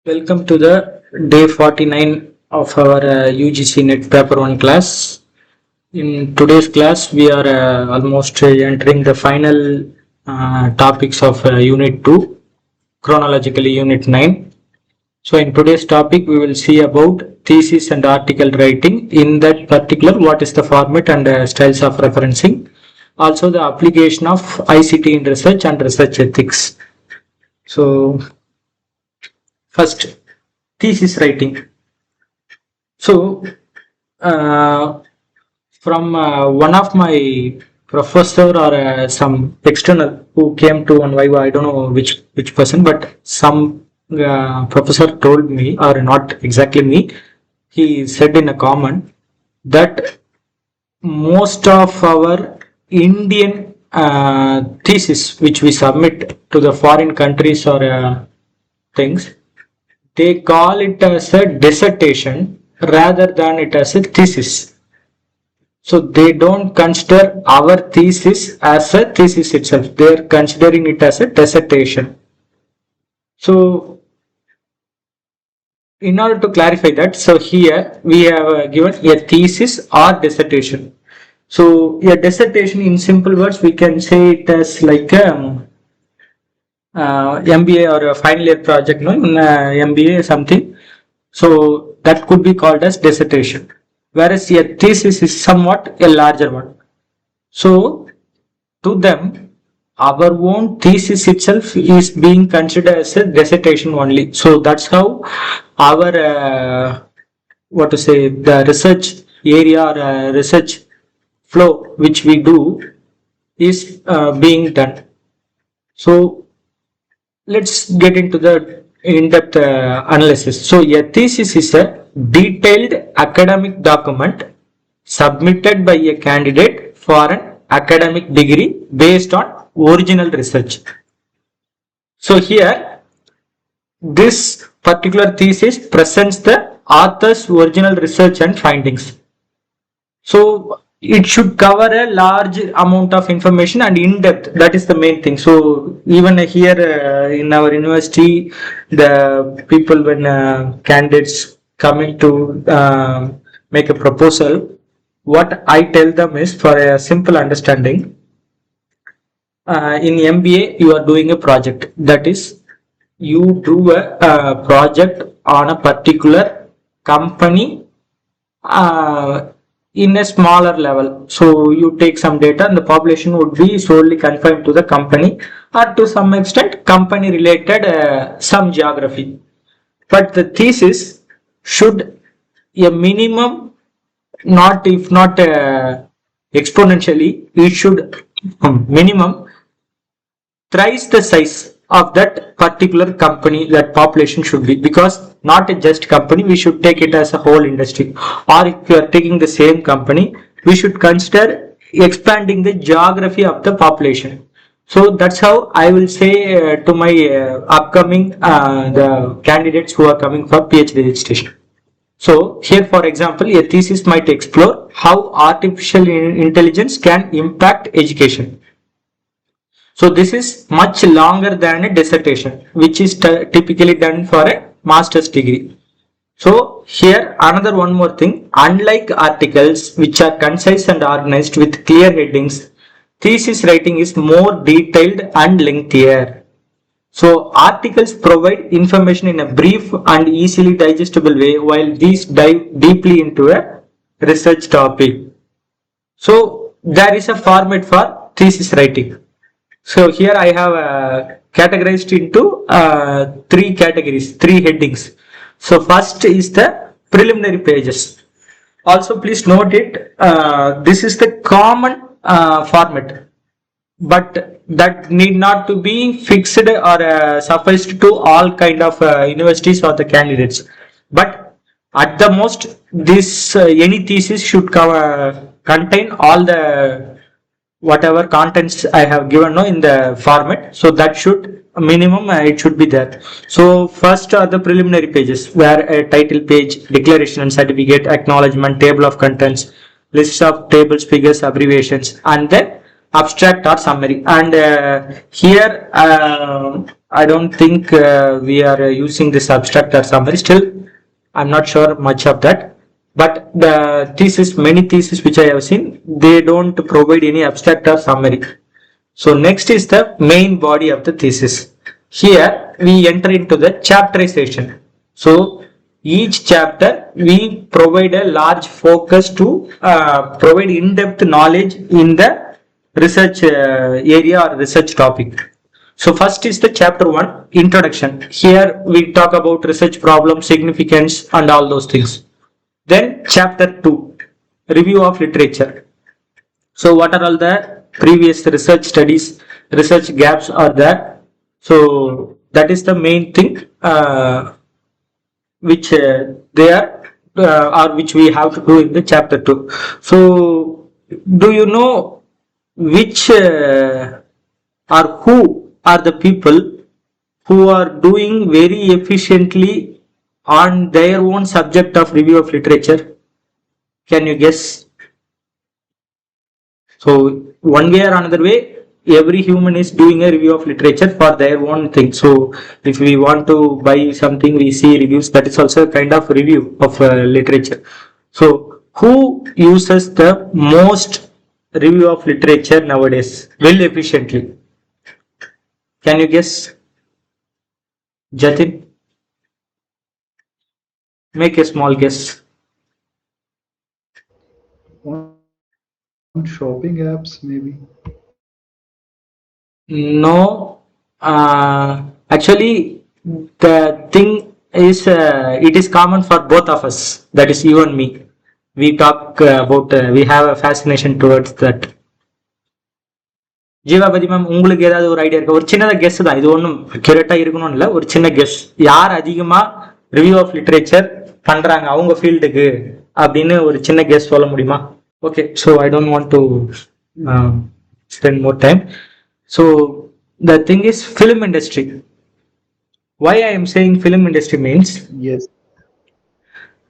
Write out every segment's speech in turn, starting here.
Welcome to the day 49 of our UGC-NET paper 1 class. In today's class, we are almost entering the final topics of Unit 2, chronologically Unit 9. So in today's topic, we will see about thesis and article writing. In that particular, what is the format and styles of referencing. Also the application of ICT in research and research ethics. So first, thesis writing. So, from one of my professor or some external who came to one Viva, I don't know which person, but some professor told me, or not exactly me, he said in a comment that most of our Indian thesis which we submit to the foreign countries or things, they call it as a dissertation rather than it as a thesis. So they don't consider our thesis as a thesis itself. They are considering it as a dissertation. So in order to clarify that, so here we have given a thesis or dissertation. So a dissertation, in simple words, we can say it as like MBA or a final year project, no, in MBA something. So that could be called as dissertation, whereas a thesis is somewhat a larger one. So to them, our own thesis itself is being considered as a dissertation only. So that's how our the research area or research flow which we do is being done. So let's get into the in-depth analysis. So a thesis is a detailed academic document submitted by a candidate for an academic degree based on original research. So here, this particular thesis presents the author's original research and findings. So it should cover a large amount of information and in depth. That is the main thing. So even here in our university, the people, when candidates coming to make a proposal, what I tell them is, for a simple understanding, in MBA you are doing a project. That is, you do a project on a particular company in a smaller level. So you take some data and the population would be solely confined to the company, or to some extent company related some geography. But the thesis should a minimum, not if not exponentially, it should minimum thrice the size of that particular company, that population should be, because not a just company, we should take it as a whole industry. Or if you are taking the same company, we should consider expanding the geography of the population. So that's how I will say to my upcoming the candidates who are coming for PhD registration. So here, for example, a thesis might explore how artificial intelligence can impact education. So this is much longer than a dissertation, which is typically done for a master's degree. So here another one more thing, unlike articles which are concise and organized with clear headings, thesis writing is more detailed and lengthier. So articles provide information in a brief and easily digestible way, while these dive deeply into a research topic. So there is a format for thesis writing. So here I have categorized into three categories, three headings. So first is the preliminary pages. Also please note it, this is the common format, but that need not to be fixed or sufficed to all kind of universities or the candidates. But at the most, this any thesis should contain all the whatever contents I have given in the format. So that should minimum it should be there. So first are the preliminary pages, where a title page, declaration and certificate, acknowledgement, table of contents, list of tables, figures, abbreviations, and then abstract or summary. And here I don't think we are using this abstract or summary. Still, I'm not sure much of that. But the thesis, many theses which I have seen, they don't provide any abstract or summary. So next is the main body of the thesis. Here we enter into the chapterization. So each chapter we provide a large focus to provide in-depth knowledge in the research area or research topic. So first is the chapter 1, introduction. Here we talk about research problem, significance and all those things. Then chapter 2, review of literature. So what are all the previous research studies, research gaps are there. So that is the main thing which they are or which we have to do in the chapter 2. So do you know which or who are the people who are doing very efficiently on their own subject of review of literature? Can you guess? So one way or another way, every human is doing a review of literature for their own thing. So if we want to buy something, we see reviews. That is also a kind of review of literature. So who uses the most review of literature nowadays well efficiently? Can you guess? Jatin, make a small guess. On shopping apps, maybe. No, actually, the thing is, it is common for both of us. That is you and me. We talk about, we have a fascination towards that. Jeevapathi ma'am, உங்களுக்கு ஏதாவது ஒரு idea இருக்கா? ஒரு சின்னதாக guess தான், இது ஒன்றும் accurate இருக்கணும்னு இல்லை, ஒரு சின்ன கெஸ். யார் அதிகமா ரிவ்யூ ஆஃப் லிட்ரேச்சர் பண்றாங்க அவங்க ஃபீல்டுக்கு அப்படின்னு ஒரு சின்ன கெஸ் சொல்ல முடியுமா? Okay, so I don't want to spend more time. So the thing is film industry. Why I am saying film industry means, Yes.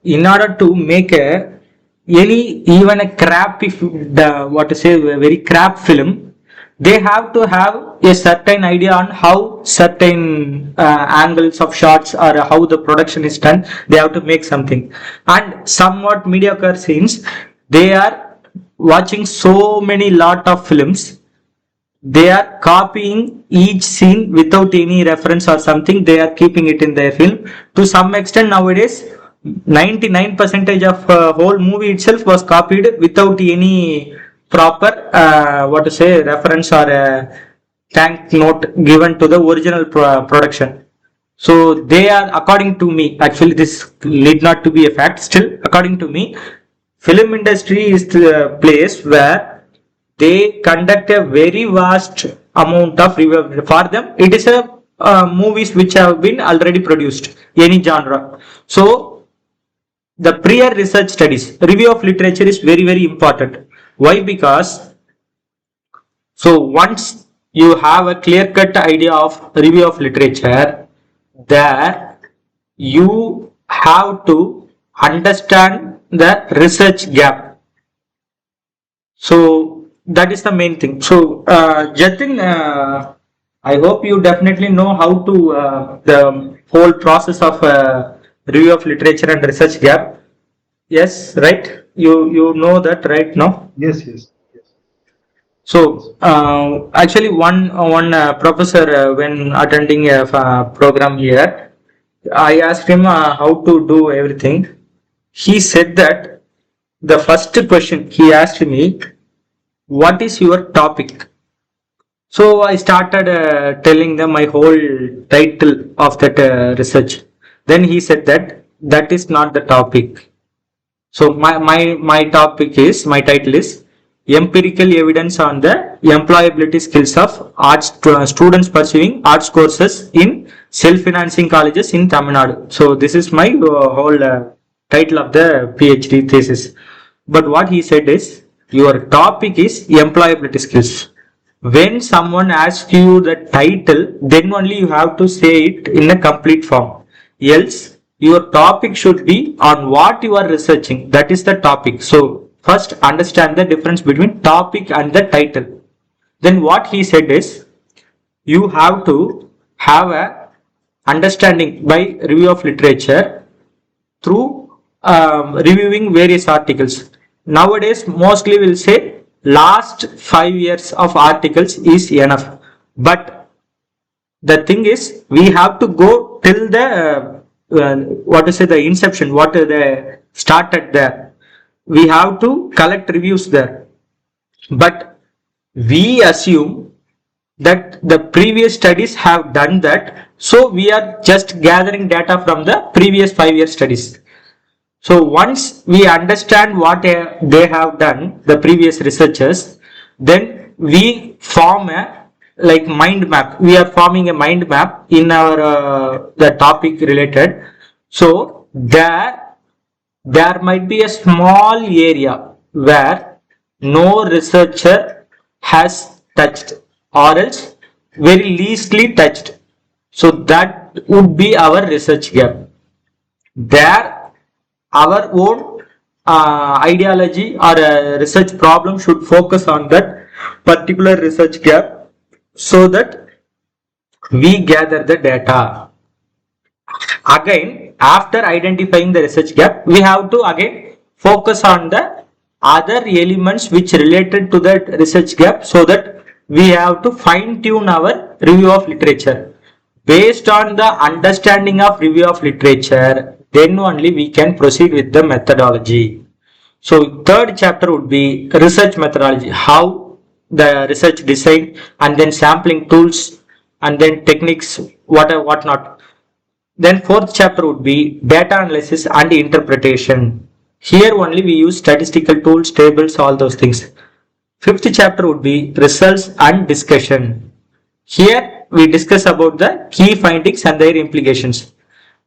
in order to make even a crappy, what to say, a very crap film, they have to have a certain idea on how certain angles of shots or how the production is done. They have to make something, and somewhat mediocre scenes, they are watching so many lot of films. They are copying each scene without any reference or something. They are keeping it in their film. To some extent nowadays, 99% of whole movie itself was copied without any proper what to say, reference or thank note given to the original production. So they are, according to me, actually this need not to be a fact, still according to me, film industry is the place where they conduct a very vast amount of review. For them it is a movies which have been already produced, any genre. So the prior research studies, review of literature is very very important. Why? Because so once you have a clear cut idea of review of literature, there you have to understand the research gap. So that is the main thing. So Jatin, I hope you definitely know how to the whole process of review of literature and research gap. Yes, right? You know that, right? No? Yes, yes, yes. So actually one professor, when attending a program here, I asked him how to do everything. He said that the first question he asked me, what is your topic? So I started telling them my whole title of that research. Then he said that that is not the topic. So my topic is, my title is empirical evidence on the employability skills of arts students pursuing arts courses in self-financing colleges in Tamil Nadu. So this is my whole title of the PhD thesis. But what he said is, your topic is employability skills. When someone asks you the title, then only you have to say it in a complete form. Else, your topic should be on what you are researching. That is the topic. So first understand the difference between topic and the title. Then what he said is, you have to have a understanding by review of literature through reviewing various articles. Nowadays, mostly we'll say last 5 years of articles is enough. But the thing is, we have to go till the the inception, what they started there. We have to collect reviews there. But we assume that the previous studies have done that, so we are just gathering data from the previous 5-year studies. So once we understand what they have done, the previous researchers, then we form a like mind map. We are forming a mind map in our the topic related. So there might be a small area where no researcher has touched, or else very leastly touched. So that would be our research gap. There, our own ideology or research problem should focus on that particular research gap so that we gather the data. Again, after identifying the research gap, we have to again focus on the other elements which related to that research gap, so that we have to fine tune our review of literature. Based on the understanding of review of literature, then only we can proceed with the methodology. So third chapter would be research methodology, how the research design, and then sampling tools, and then techniques, what not. Then fourth chapter would be data analysis and interpretation. Here only we use statistical tools, tables, all those things. Fifth chapter would be results and discussion. Here we discuss about the key findings and their implications.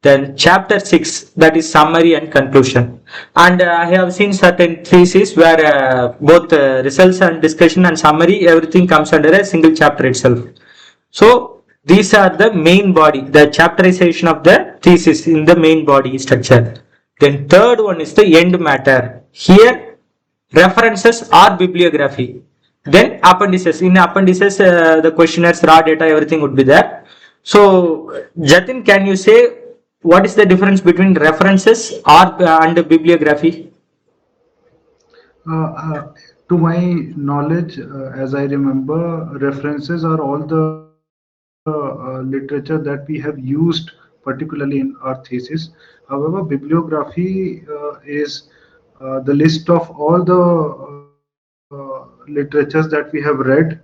Then chapter 6, that is summary and conclusion. And I have seen certain theses where both results and discussion and summary, everything comes under a single chapter itself. So these are the main body, the chapterization of the thesis in the main body structure. Then third one is the end matter. Here references or bibliography. Then appendices. In appendices, the questionnaires, raw data, everything would be there. So Jatin, can you say what is the difference between references or and bibliography? To my knowledge, as I remember, references are all the literature that we have used, particularly in our thesis. However, bibliography is the list of all the literatures that we have read,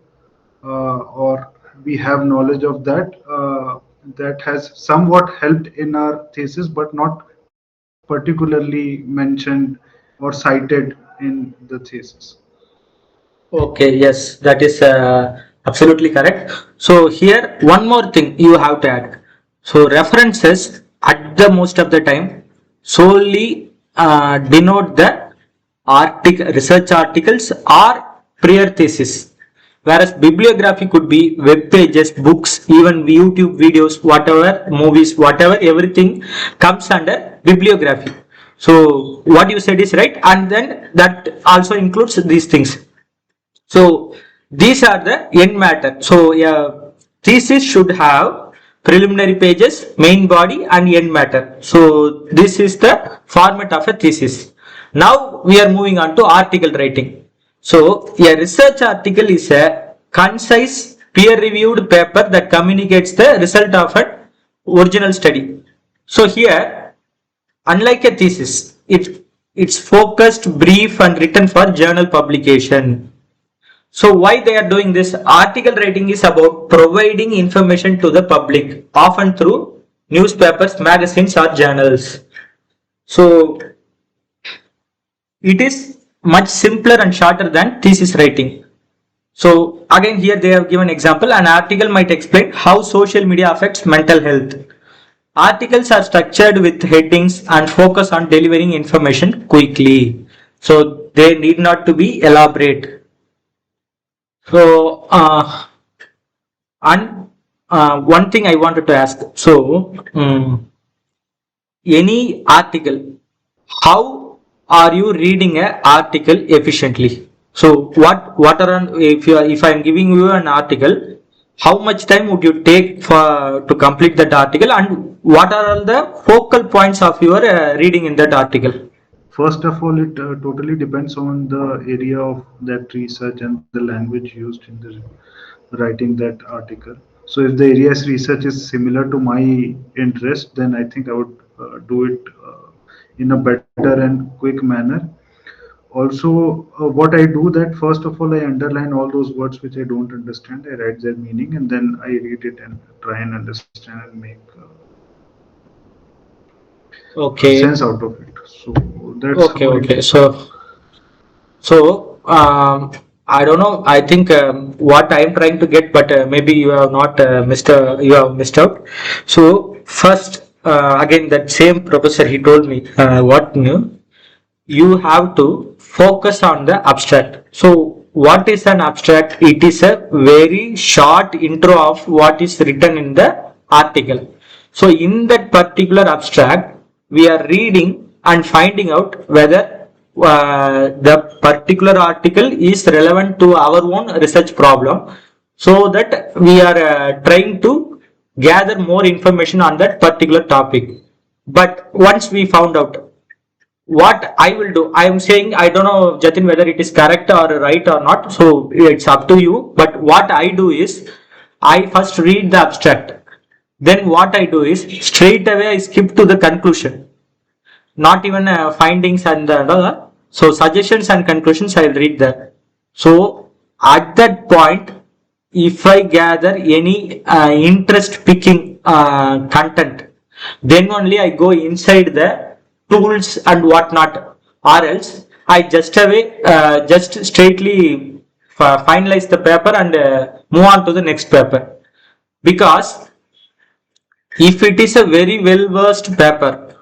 or we have knowledge of that, that has somewhat helped in our thesis, but not particularly mentioned or cited in the thesis. Okay, yes, that is absolutely correct. So here one more thing you have to add. So references at the most of the time solely denote the research articles or prior thesis, whereas bibliography could be web pages, books, even YouTube videos, whatever, movies, whatever, everything comes under bibliography. So what you said is right, and then that also includes these things. So these are the end matter. So thesis should have preliminary pages, main body, and end matter. So this is the format of a thesis. Now we are moving on to article writing. So a research article is a concise, peer-reviewed paper that communicates the result of an original study. So here, unlike a thesis, it's focused, brief, and written for journal publication. So why they are doing this? Article writing is about providing information to the public, often through newspapers, magazines, or journals. So it is much simpler and shorter than thesis writing. So again, here they have given example. An article might explain how social media affects mental health. Articles are structured with headings and focus on delivering information quickly. So they need not to be elaborate. So, one thing I wanted to ask. So, any article, how are you reading an article efficiently? So, if I am giving you an article, how much time would you take to complete that article, and what are all the focal points of your reading in that article? First of all, it totally depends on the area of that research and the language used in the writing that article. So, if the area's research is similar to my interest, then I think I would do it in a better and quick manner. Also, what I do that first of all, I underline all those words which I don't understand. I write their meaning and then I read it and try and understand and make sense Okay, out of it. So that's how okay, I okay. do. So, I don't know. I think what I am trying to get, but maybe you have not you have missed out. So first, again, that same professor, he told me what new. You have to focus on the abstract. So what is an abstract? It is a very short intro of what is written in the article. So in that particular abstract, we are reading and finding out whether the particular article is relevant to our own research problem, so that we are trying to gather more information on that particular topic. But once we found out, what I will do, I am saying, I don't know, Jatin, whether it is correct or right or not. So it's up to you. But what I do is, I first read the abstract. Then what I do is, straight away I skip to the conclusion. Not even findings and so suggestions and conclusions I'll read that. So at that point, if I gather any interest picking content, then only I go inside the tools and whatnot, or else I just straightly finalize the paper and move on to the next paper. Because if it is a very well versed paper,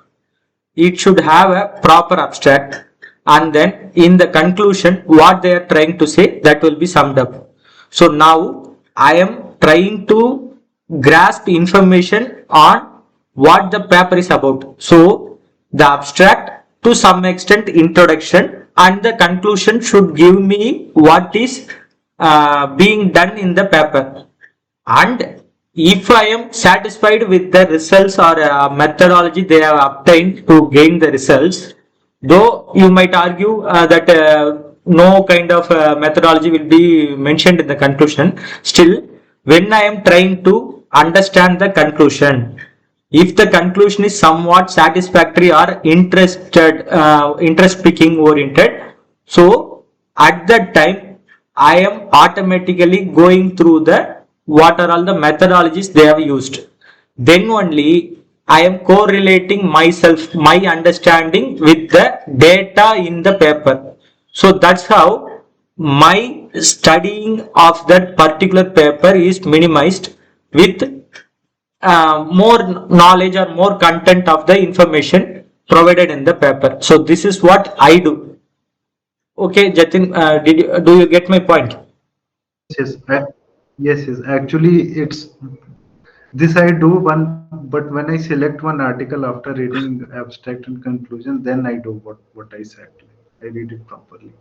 it should have a proper abstract, and then in the conclusion what they are trying to say, that will be summed up. So now I am trying to grasp information on what the paper is about. So the abstract, to some extent introduction, and the conclusion should give me what is being done in the paper. And if I am satisfied with the results or methodology they have obtained to gain the results, though you might argue that no kind of methodology will be mentioned in the conclusion, still, when I am trying to understand the conclusion, if the conclusion is somewhat satisfactory or interest picking oriented, so at that time I am automatically going through the what are all the methodologies they have used. Then only I am correlating myself, my understanding with the data in the paper. So that's how my studying of that particular paper is minimized with more knowledge or more content of the information provided in the paper. So this is what I do. Okay, Jatin, do you get my point? Yes, yes. Actually, it's this I do one, but when I select one article after reading abstract and conclusion, then I do what I said. I read it properly.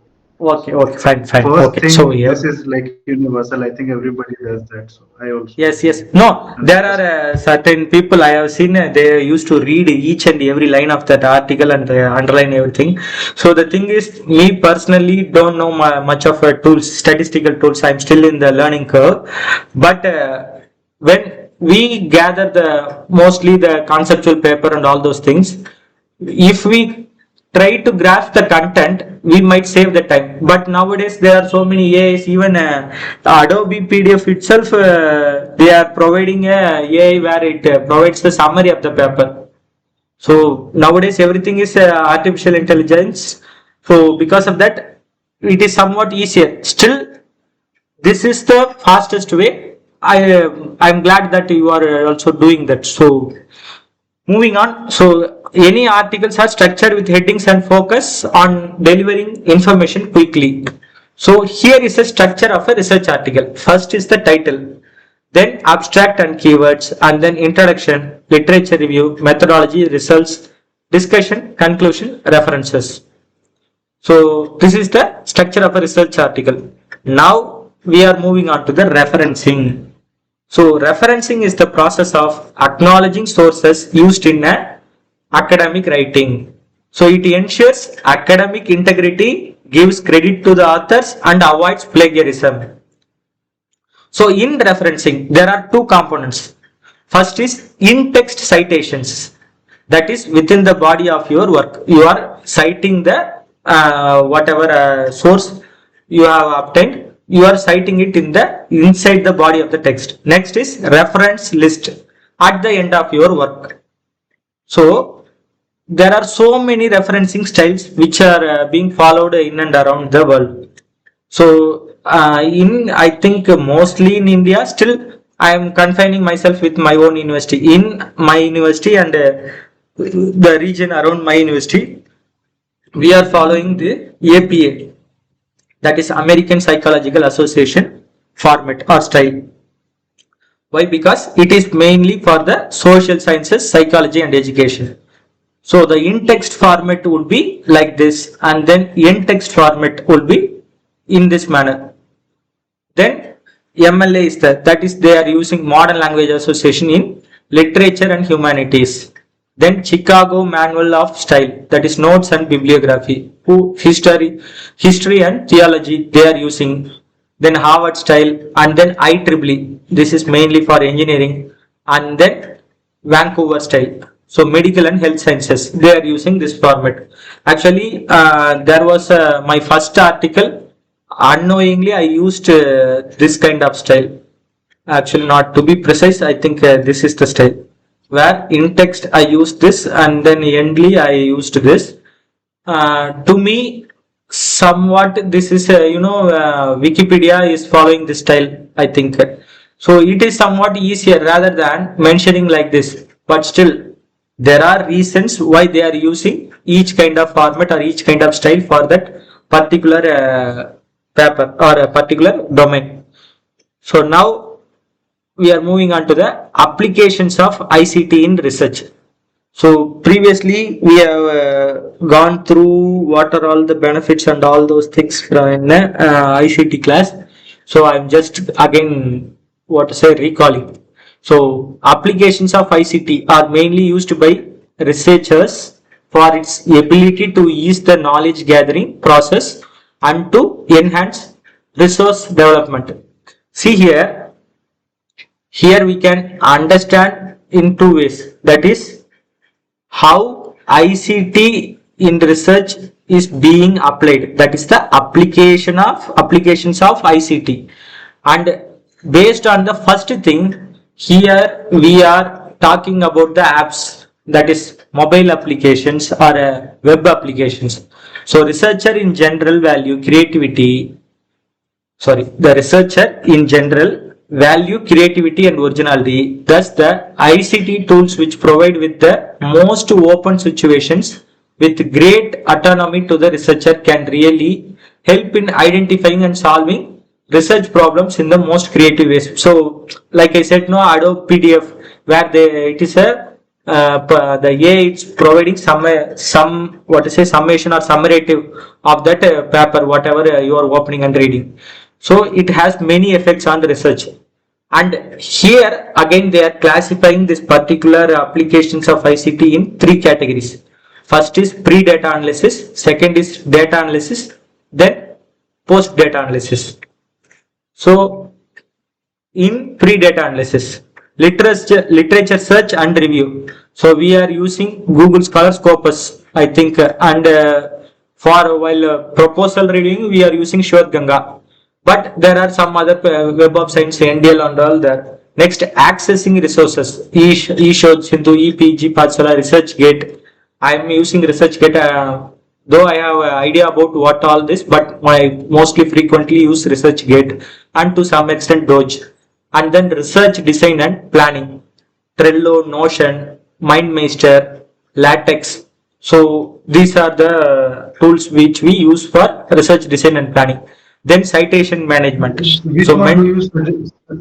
Okay, So okay, fine, fine. first Okay, so thing, this here. is like universal. I think everybody does that. So I also do Yes, yes. No, there are 100%. certain people I have seen, they used to read each and every line of that article and underline everything. So the thing is, me personally don't know much of tools, statistical tools. I'm still in the learning curve. But when we gather the mostly the conceptual paper and all those things, if we try to grasp the content, we might save the time. But nowadays there are so many AIs, even Adobe PDF itself, they are providing a AI where it provides the summary of the paper. So nowadays everything is artificial intelligence. So because of that, it is somewhat easier. Still, this is the fastest way. I'm glad that you are also doing that. So moving on, so any articles are structured with headings and focus on delivering information quickly. So here is a structure of a research article. First is the title, then abstract and keywords, and then introduction, literature review, methodology, results, discussion, conclusion, references. So this is the structure of a research article. Now we are moving on to the referencing. So referencing is the process of acknowledging sources used in a academic writing. So it ensures academic integrity, gives credit to the authors and avoids plagiarism. So in referencing, there are two components. First is in-text citations. That is within the body of your work. You are citing the whatever source you have obtained. You are citing it in the inside the body of the text. Next is reference list at the end of your work. So there are so many referencing styles which are being followed in and around the world. So in I think mostly in India, still I am confining myself with my own university. In my university and the region around my university, we are following the APA, that is American Psychological Association format or style. Why? Because it is mainly for the social sciences, psychology and education. So the in-text format would be like this, and then in-text format will be in this manner. Then MLA is that is they are using modern language association in literature and humanities. Then Chicago Manual of Style, that is notes and bibliography. History and theology they are using. Then Harvard Style, and then IEEE. This is mainly for engineering, and then Vancouver Style. So medical and health sciences they are using this format. Actually, there was my first article. Unknowingly, I used this kind of style. Actually, not to be precise, I think this is the style. Where in text I used this, and then endly I used this. To me, somewhat this is Wikipedia is following this style, I think. So it is somewhat easier rather than mentioning like this. But still, there are reasons why they are using each kind of format or each kind of style for that particular paper or a particular domain. So now we are moving on to the applications of ICT in research. So previously we have gone through what are all the benefits and all those things from the ICT class. So I'm just again recalling. So applications of ICT are mainly used by researchers for its ability to ease the knowledge gathering process and to enhance resource development. See here we can understand in two ways. That is how ICT in research is being applied. That is the applications of ICT. And based on the first thing, here we are talking about the apps, that is mobile applications or web applications. So researcher in general the researcher in general value creativity and originality. Thus the ICT tools which provide with the most open situations with great autonomy to the researcher can really help in identifying and solving research problems in the most creative ways. So like I said, no, Adobe PDF where it is a the AI is providing some summation or summative of that paper, whatever you are opening and reading. So it has many effects on the research. And here again they are classifying this particular applications of ICT in three categories. First is pre-data analysis, second is data analysis, then post-data analysis. So in pre-data analysis, literature search and review. So we are using Google Scholar Scopus, I think, and for while proposal reading we are using Ganga. But there are some other Web of Science, NDL and all there. Next, accessing resources, eShod, Sindhu, EPG, Patsala, ResearchGate. I am using ResearchGate, though I have an idea about what all this, but I mostly frequently use ResearchGate and to some extent Doge. And then research design and planning, Trello, Notion, MindMeister, LaTeX. So these are the tools which we use for research design and planning. Then citation management. Which so one do you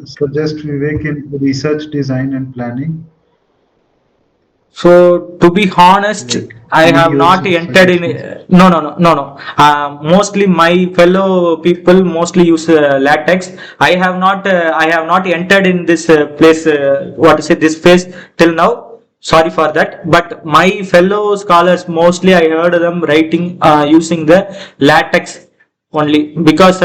suggest Vivek in research design and planning? So to be honest, I Any have your not entered in. suggestions? No. Mostly my fellow people mostly use latex. I have not entered in this place. What to say? This phase till now. Sorry for that. But my fellow scholars mostly I heard them writing using the latex only because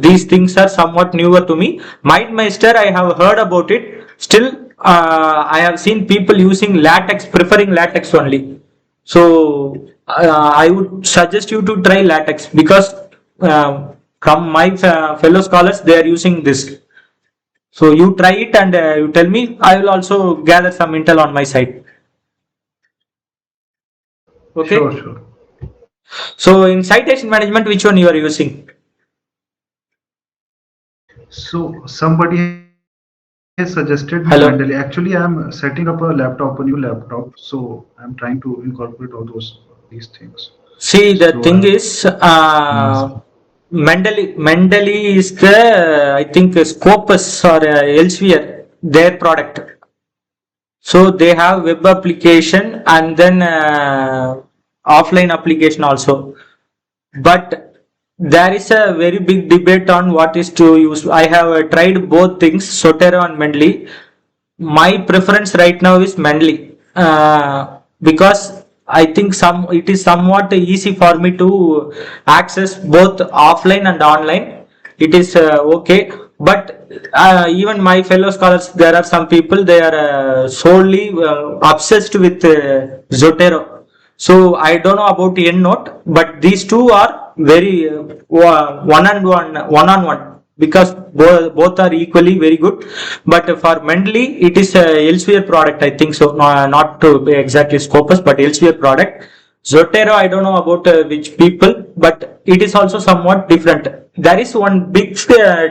these things are somewhat newer to me. MindMeister I have heard about it. Still, I have seen people using latex, preferring latex only. So I would suggest you to try latex because from my fellow scholars they are using this. So you try it and you tell me. I will also gather some intel on my side. Sure, Okay. sure. So in citation management, which one you are using? So somebody has suggested me Mendeley. Actually, Hello. I'm setting up a laptop, a new laptop. So I'm trying to incorporate all these things. See, So the thing I'm is, asking. Mendeley is the, I think, Scopus or elsewhere, their product. So they have web application and then offline application also. But there is a very big debate on what is to use. I have tried both things, Sotero and Mendeley. My preference right now is Mendeley because I think it is somewhat easy for me to access both offline and online. It is okay, but even my fellow scholars, there are some people they are solely obsessed with Zotero. So I don't know about EndNote, but these two are very one on one because both are equally very good. But for Mendeley, it is a elsewhere product, I think so. No, not to be exactly Scopus, but elsewhere product. Zotero, I don't know about which people, but it is also somewhat different. There is one big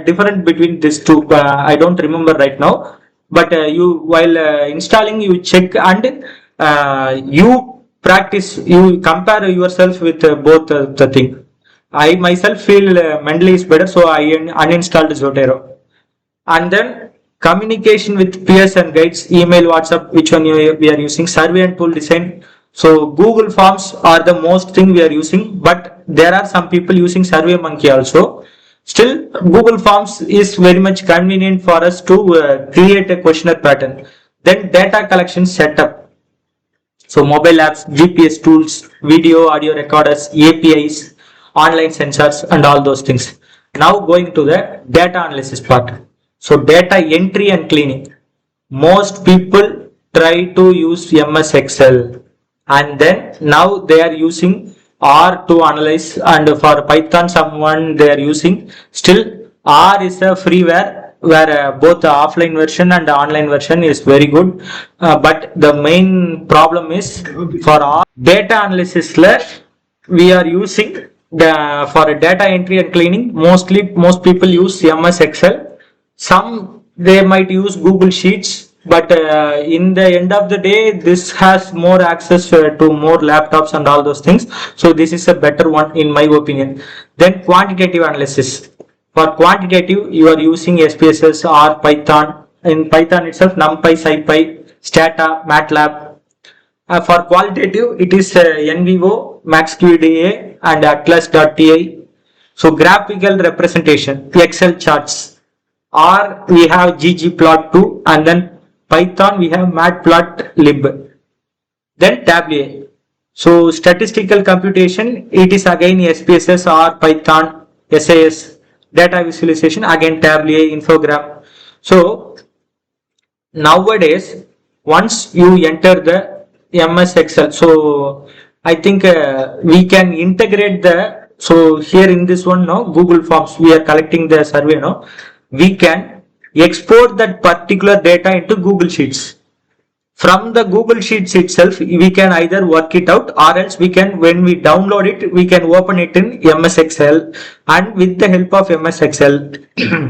difference between these two. I don't remember right now, but you while installing, you check and you practice. You compare yourself with both the thing. I myself feel Mendeley is better, so I uninstalled Zotero. And then communication with peers and guides, email, WhatsApp, which one we are using, survey and tool design. So Google Forms are the most thing we are using, but there are some people using Survey Monkey also. Still, Google Forms is very much convenient for us to create a questionnaire pattern. Then data collection setup. So mobile apps, GPS tools, video, audio recorders, APIs, online sensors, and all those things. Now going to the data analysis part. So data entry and cleaning. Most people try to use MS Excel and then now they are using R to analyze, and for Python someone they are using. Still R is a freeware where both the offline version and the online version is very good, but the main problem is Okay. for our data analysis we are using the for data entry and cleaning. Most people use MS Excel. Some they might use Google Sheets, but in the end of the day, this has more access to more laptops and all those things. So this is a better one in my opinion. Then quantitative analysis. For quantitative, you are using SPSS or Python. In Python itself, NumPy, SciPy, Stata, MATLAB. For qualitative, it is NVO, MaxQDA, and Atlas.ti. So graphical representation, Excel charts. R we have ggplot2, and then Python we have matplotlib. Then Tableau. So statistical computation, it is again SPSS or Python, SAS, data visualization, again Tableau, infogram. So nowadays, once you enter the MS Excel, so I think we can integrate the, so here in this one now, Google Forms, we are collecting the survey now, we can export that particular data into Google Sheets. From the Google Sheets itself, we can either work it out, or else we can, when we download it, we can open it in MS Excel, and with the help of MS Excel,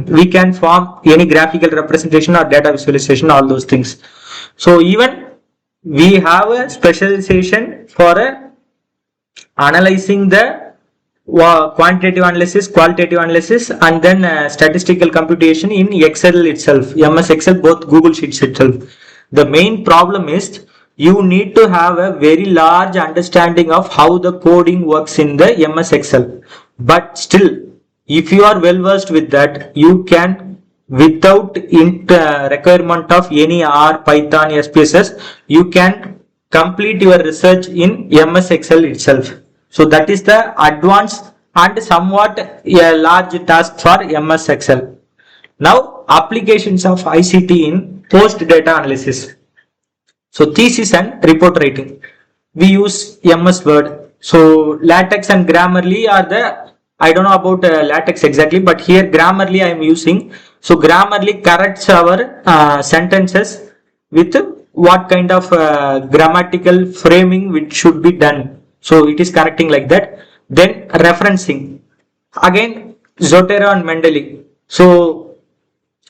we can form any graphical representation or data visualization, all those things. So even we have a specialization for analyzing the quantitative analysis, qualitative analysis, and then statistical computation in Excel itself, MS Excel, both Google Sheets itself. The main problem is you need to have a very large understanding of how the coding works in the MS Excel. But still, if you are well versed with that, you can, without requirement of any R, Python, SPSS, you can complete your research in MS Excel itself. So that is the advanced and somewhat a large task for MS Excel. Now, applications of ICT in post data analysis. So thesis and report writing. We use MS Word. So LaTeX and Grammarly are the, I don't know about LaTeX exactly, but here Grammarly I am using. So Grammarly corrects our sentences with what kind of grammatical framing which should be done. So it is correcting like that. Then referencing. Again, Zotero and Mendeley. So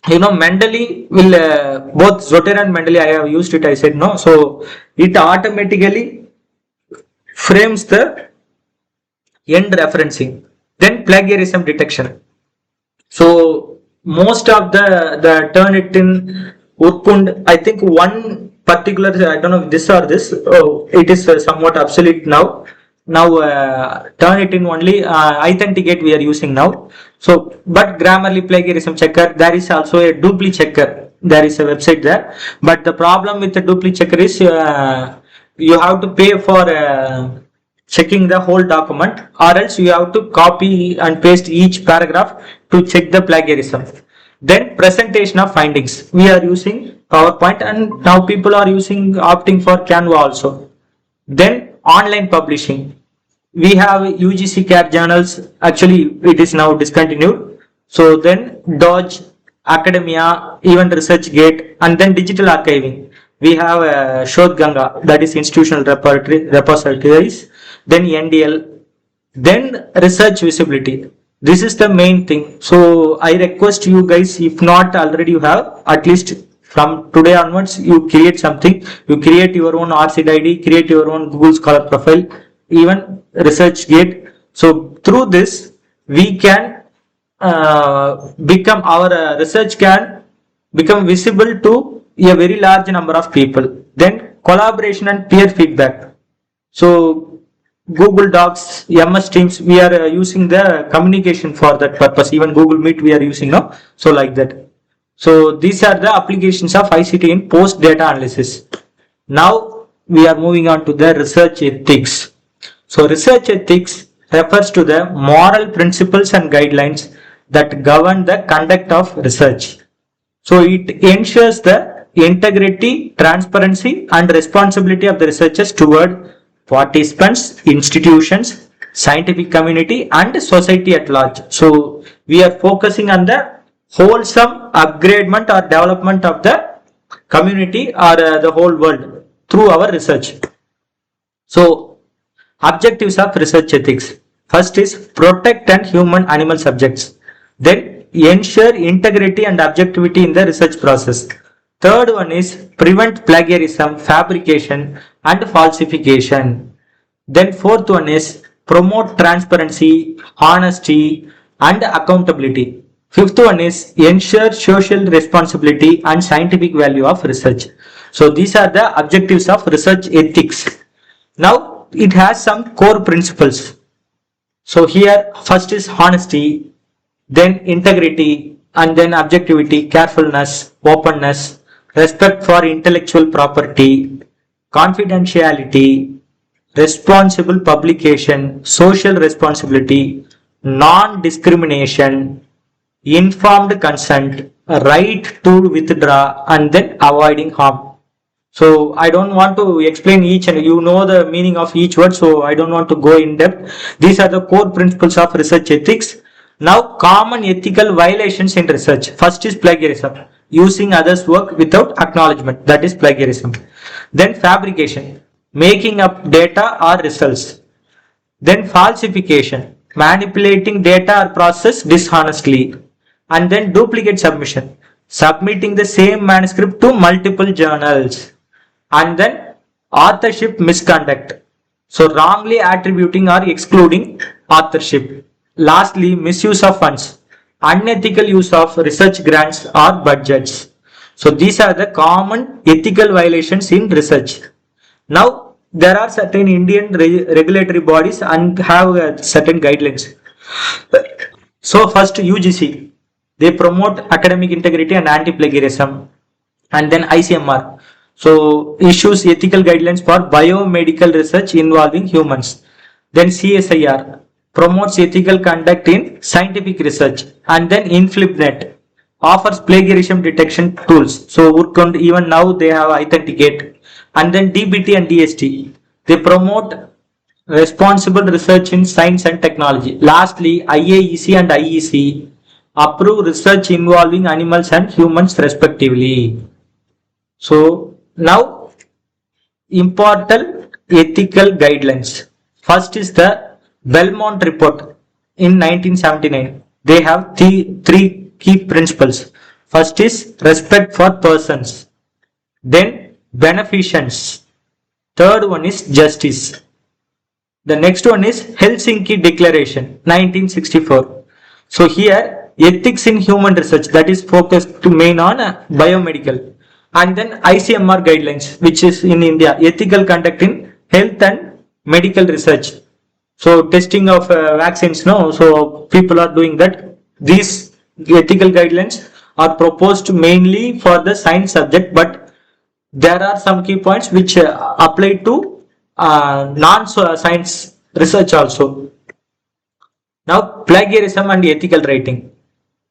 Mendeley will both Zotero and Mendeley I have used it. I said no. So it automatically frames the end referencing. Then plagiarism detection. So most of the Turnitin, Urkund, I think one particular, I don't know if this or this, it is somewhat obsolete now. Now Turnitin only Authenticate we are using now. So but Grammarly plagiarism checker, there is also a dupli checker. There is a website there. But the problem with the dupli checker is you have to pay for checking the whole document, or else you have to copy and paste each paragraph to check the plagiarism. Then presentation of findings. We are using PowerPoint, and now people are opting for Canva also. Then online publishing. We have UGC-NET journals. Actually, it is now discontinued. So then Dodge, Academia, even ResearchGate, and then digital archiving. We have Shodh Ganga, that is institutional repositories. Then NDL, then research visibility. This is the main thing. So I request you guys, if not already you have, at least from today onwards, you create something. You create your own RCID ID, create your own Google Scholar profile, even ResearchGate. So through this, we can become, our research can become visible to a very large number of people. Then collaboration and peer feedback. So Google Docs, MS Teams, we are using the communication for that purpose. Even Google Meet we are using now. So like that. So these are the applications of ICT in post data analysis. Now we are moving on to the research ethics. So research ethics refers to the moral principles and guidelines that govern the conduct of research. So it ensures the integrity, transparency and responsibility of the researchers toward participants, institutions, scientific community and society at large. So we are focusing on the wholesome upgradement or development of the community or the whole world through our research. So objectives of research ethics. First is protect and human animal subjects. Then ensure integrity and objectivity in the research process. Third one is prevent plagiarism, fabrication and falsification. Then fourth one is promote transparency, honesty and accountability. Fifth one is ensure social responsibility and scientific value of research. So these are the objectives of research ethics. Now it has some core principles. So here first is honesty, then integrity, and then objectivity, carefulness, openness, respect for intellectual property, confidentiality, responsible publication, social responsibility, non-discrimination, informed consent, right to withdraw, and then avoiding harm. So I don't want to explain each, and you know the meaning of each word, so I don't want to go in depth. These are the core principles of research ethics. Now common ethical violations in research. First is plagiarism, using others' work without acknowledgement, that is plagiarism. Then fabrication, making up data or results. Then falsification, manipulating data or process dishonestly. And then duplicate submission, submitting the same manuscript to multiple journals. And then authorship misconduct, so wrongly attributing or excluding authorship. Lastly, misuse of funds, unethical use of research grants or budgets. So these are the common ethical violations in research. Now there are certain Indian regulatory bodies and have certain guidelines. So first UGC, they promote academic integrity and anti-plagiarism, and then ICMR, so issues ethical guidelines for biomedical research involving humans. Then CSIR promotes ethical conduct in scientific research, and then InflipNet offers plagiarism detection tools. So even now they have Authenticate, and then DBT and DST, they promote responsible research in science and technology. Lastly, IAEC and IEC approve research involving animals and humans respectively. So now important ethical guidelines. First is the Belmont report in 1979. They have three key principles. First is respect for persons, then beneficence, third one is justice. The next one is Helsinki Declaration 1964. So here ethics in human research, that is focused to main on biomedical, and then ICMR guidelines, which is in India, ethical conduct in health and medical research. So testing of vaccines, no, so people are doing that. These ethical guidelines are proposed mainly for the science subject, but there are some key points which apply to non-science research also. Now plagiarism and ethical writing.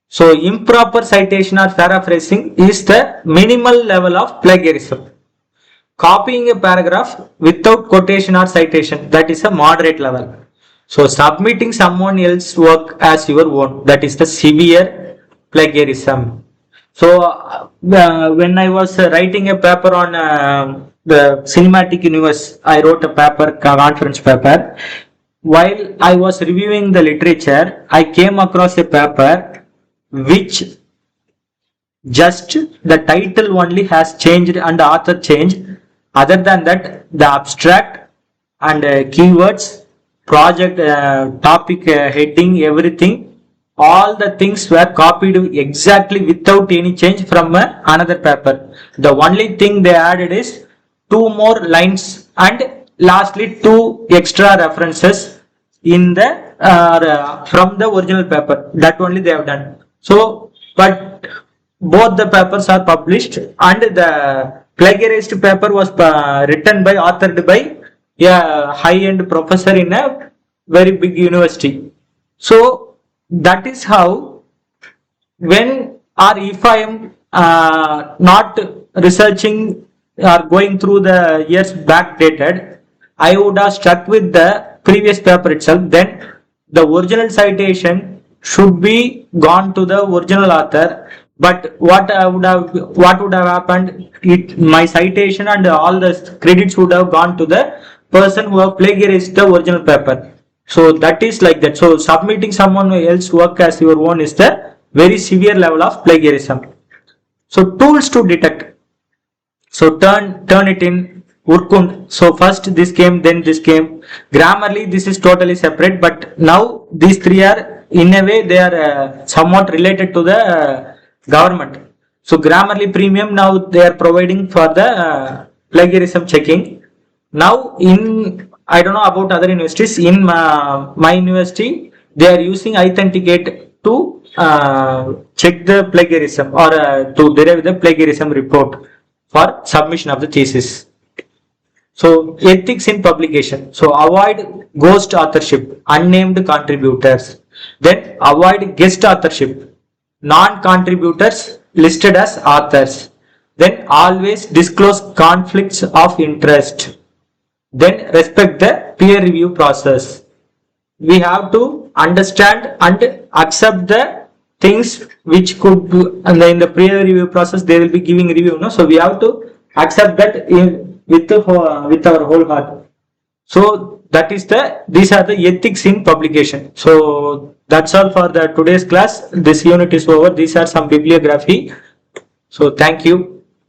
So improper citation or paraphrasing is the minimal level of plagiarism. Copying a paragraph without quotation or citation, that is a moderate level. So submitting someone else's work as your own, that is the severe plagiarism. So when I was writing a paper on the cinematic universe, I wrote a paper, conference paper. While I was reviewing the literature, I came across a paper which just the title only has changed and the author changed. Other than that, the abstract and keywords, project topic heading, everything, all the things were copied exactly without any change from another paper. The only thing they added is 2 more lines and lastly 2 extra references in the from the original paper. That only they have done. So, but both the papers are published, and the plagiarized paper was written by, authored by a high-end professor in a very big university. So that is how, when or if I am not researching or going through the years backdated, I would have stuck with the previous paper itself. Then the original citation should be gone to the original author. But what would have happened? My citation and all the credits would have gone to the person who have plagiarized the original paper. So that is like that. So submitting someone else's work as your own is the very severe level of plagiarism. So tools to detect. So turn it in Urkund. So first this came, then this came. Grammarly this is totally separate, but now these three are, in a way, they are somewhat related to the government. So Grammarly Premium, now they are providing for the plagiarism checking. Now I don't know about other universities, in my university they are using Authenticate to check the plagiarism, or to derive the plagiarism report for submission of the thesis. So ethics in publication. So avoid ghost authorship, unnamed contributors. Then avoid guest authorship, non-contributors listed as authors. Then always disclose conflicts of interest. Then respect the peer review process. We have to understand and accept the things which could do, and in the peer review process they will be giving review, no? So we have to accept that with our whole heart. So that is these are the ethics in publication. So that's all for the today's class. This unit is over. These are some bibliography. So thank you.